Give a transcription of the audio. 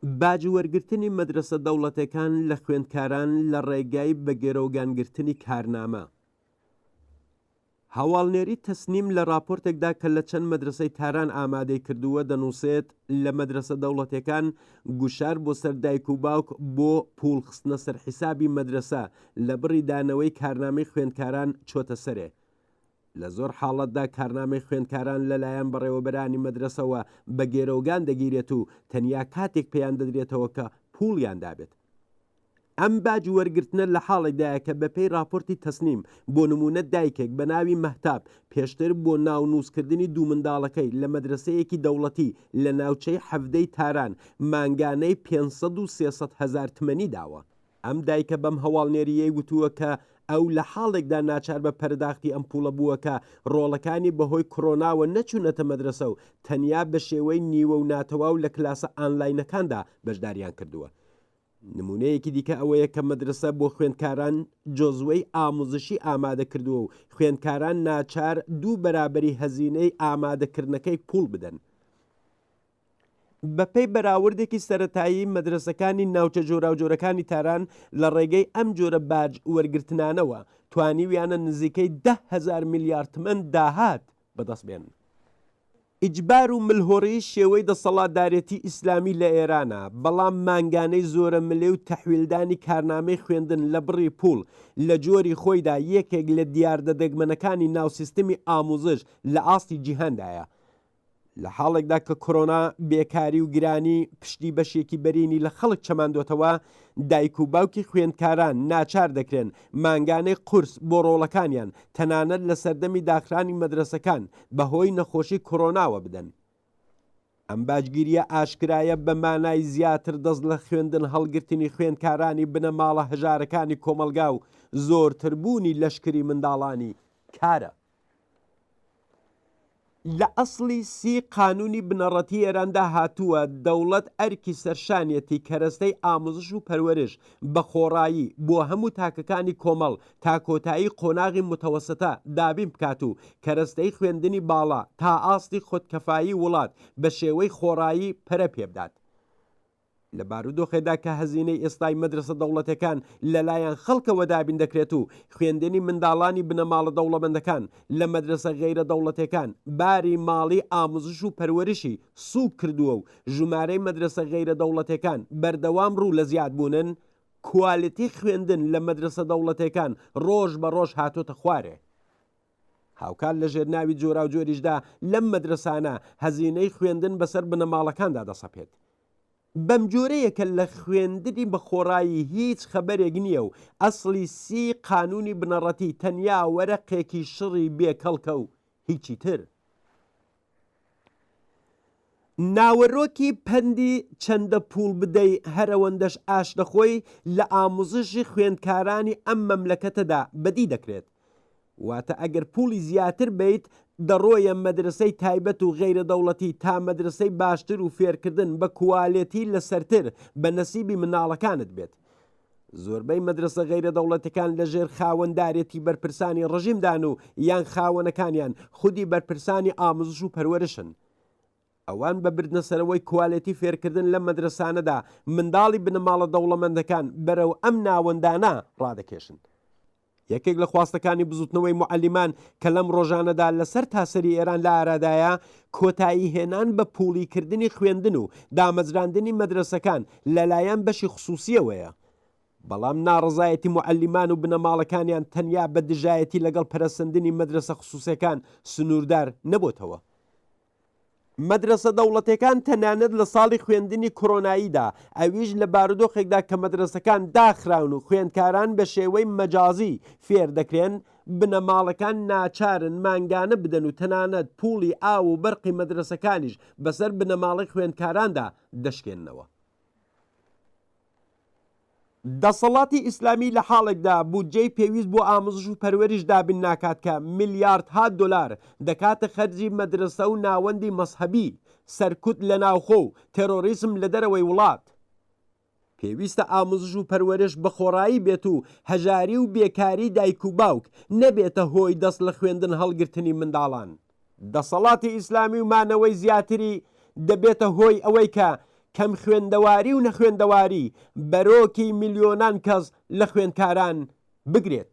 باجی وەرگرتنی مەدرسە دەوڵەتەکان لە خوێندکاران لە ڕێگای بەگێرەوگانگرتنی کارنامە. هەواڵنێری تەسنیم لە راپۆرتێکدا کە لە چەند مەدرسەی تاران ئامادەی کردووە دەنووسێت لە مەدرسە دەوڵەتەکان گوشار بۆ سەر دایک و باوک بۆ پوڵخستنە سەر حیسابی مەدرسە لە بڕی دانەوەی کارنامەی خوێندکاران چۆتە سەرێ. لە زۆر حاڵەتدا کارنامەی خوێندکاران لەلایەن بەڕێوەبەرانی مەدرسەوە بە گێرەوگان دەگیرێت و تەنیا کاتێک پێیان دەدرێتەوە کە پوڵیان دابێت. ئەم باجی وەرگرتنە لە حاڵێکدایە کە بەپێی راپۆرتی تەسنیم بۆ نمونە دایکێک بە ناوی مەهتاب پێشتر بۆ ناونووسکردنی دوو منداڵەکەی لە مەدرسەیەکی دەوڵەتی لە ناوچەی حەفدەی تاران مانگانەی 500 و 300 هزار تمەنی داوە. ئەم دایکە بەم هەواڵنێریەی گوتووە کە ئەو لە حاڵێکدا ناچار بە پەرداختی ئەم پوڵە بووە کە ڕۆڵەکانی بەهۆی کۆرۆناوە نەچوونەتە مەدرسە و تەنیا بە شێوەی نیوە و ناتەواو لە کلاسە ئانلاینەکاندا بەشداریان کردووە. نمونەیەکی دیکە ئەوەیە کە مەدرسە بۆ خوێندکاران جۆزوەی ئاموزشی ئامادە کردووە و خوێندکاران ناچار دوو بەرابەری هەزینەی ئامادەکردنەکەی پوڵ بدەن. بەپێی بەراوردێکی سەرەتایی مەدرسەکانی ناوچە جۆراوجۆرەکانی تاران لە ڕێگەی ئەم جۆرە باج وەرگرتنانەوە توانیویانە نزیکەی 10,000 میلیارد تمەن داهات بەدەست بێنن. ئیجبار و ملهۆڕی شێوەی دەسەڵاتدارێتی ئیسلامی لە ئێرانە، بەڵام مانگانەی زۆرە ملێ و تەحویلدانی کارنامەی خوێندن لە بڕی پوڵ لە جۆری خۆیدا یەکێک لە دیاردەدەگمەنەکانی ناوسیستەمی ئاموزش لە ئاستی جیهاندایە. لە حاڵێکدا کە کۆرۆنا بێکاری و گرانی پشتی بەشێکی بەرینی لە خەڵک چەماندۆتەوە، دایک و باوکی خوێندکاران ناچار دەکرێن مانگانەی قورس بۆ ڕۆڵەکانیان تەنانەت لە سەردەمی داخرانی مەدرسەکان بەهۆی نەخۆشی کۆرۆناوە بدەن. ئەم باجگیریە ئاشکرایە بە مانای زیاتر دەست لە خوێندن هەڵگرتنی خوێندکارانی بنەماڵە هەژارەکانی کۆمەلگا و زۆرتربوونی لەشکری منداڵانی کارە. لە ئەسڵی سی قانونی بنەڕەتی ئێراندا هاتووە دەوڵەت ئەرکی سەرشانیەتی کەرەستەی ئاموزش و پەروەرش بە خۆڕایی بۆ هەموو تاکەکانی کۆمەڵ تا کۆتایی قۆناغی متەوەسەتە دابین بکات و کەرەستەی خوێندنی باڵا تا ئاستی خۆتکەفایی وڵات بە شێوەی خۆڕایی پەرە پێبدات. لە بارودۆخێدا کە هەزینەی ئێستای مەدرسە دەوڵەتەکان لەلایەن خەڵکەوە دابین دەکرێت و خوێندنی منداڵانی بنەماڵە دەوڵەمەندەکان لە مەدرسە غەیرە دەوڵەتەکان باری ماڵی ئاموزش و پەروەرشی سووک کردووە و ژمارەی مەدرسە غەیرە دەوڵەتەکان بەردەوام ڕوو لە زیادبوونن، کوالیتی خوێندن لە مەدرسە دەوڵەتەکان ڕۆژ بە ڕۆژ هاتۆتە خوارێ. هاوکار لە ژێرناوی جۆرا و جۆریشدا لەم مەدرسانە هەزینەی خوێندن بەسەر بنەماڵەکاندا دەسەپێت. بەم جۆرەیەکە لە خوێندنی بە خۆڕایی هیچ خەبەرێک نییە و ئەسڵی سی قانونی بنەڕەتی تەنیا وەرەقێکی شڕی بێکەڵکە و هیچی تر. ناوەڕۆکی پەندی چەندە پوڵ بدەی هەرەوەندەش ئاش دەخۆی لە ئاموزشی خوێندکارانی ئەم مەملەکەتەدا بەدی دەکرێت. واتە ئەگەر پوڵی زیاتر بیت دەڕۆیە مەدرسەی تایبەت و غەیرە دەوڵەتی تا مەدرسەی باشتر و فێرکردن بە کوالێتی لەسەرتر بە نەسیبی مناڵەکانت بێت. زۆربەی مەدرسە غەیرە دەوڵەتەکان لەژێر خاوەندارێتی بەرپرسانی ڕژیمدان و یان خاوەنەکانیان خودی بەرپرسانی ئاموزش و پەروەرشن. ئەوان بە بردنەسەرەوەی کوالێتی فێرکردن لە مەدرسانەدا منداڵی بنەماڵە دەوڵەمەندەکان بەرەو ئەم ناوەندانە ڕادەکێشن. یەکێک لە خواستەکانی بزوتنەوەی معەلیمان کە لەم ڕۆژانەدا لەسەر تاسەری ئێران لە ئارادایە کۆتایی هێنان بە پوڵیکردنی خوێندن و دامەزراندنی مەدرسەکان لەلایەن بەشی خصوصیەوەیە. بەڵام ناڕزایەتی معەلیمان و بنەماڵەکانیان تەنیا بە دژایەتی لەگەڵ پەرەسەندنی مەدرسە خصوصیەکان سنووردار نەبووتەوە. مەدرسە دەوڵەتەکان تەنانەت لە ساڵی خوێندنی کۆرۆناییدا ئەویش لە بارودۆخێکدا کە مەدرسەکان داخراون و خوێندکاران بە شێوەی مەجازی فێر دەکرێن، بنەماڵەکان ناچارن مانگانە بدەن و تەنانەت پوڵی ئاو و بەرقی مەدرسەکانیش بەسەر بنەماڵی خوێندکاراندا دەشکێننەوە. دەسەڵاتی ئیسلامی لە حاڵێکدا بودجەی پێویست بۆ ئاموزش و پەروەریش دابین ناکات کە میلیاردها دۆلار دەکاتە خەرجی مەدرسە و ناوەندی مەسحەبی، سەرکوت لە ناوخۆ و تێرۆریزم لە دەرەوەی وڵات. پێویستە ئاموزش و پەروەرش بە خۆڕایی بێت و هەژاری و بێکاری دایک و باوک نەبێتە هۆی دەست لە خوێندن هەڵگرتنی منداڵان. دەسەڵاتی ئیسلامی و مانەوەی زیاتری دەبێتە هۆی ئەوەی کە کەم خوێندەواری و نەخوێندەواری بەرۆکی میلیۆنان کەس لە خوێندکاران بگرێت.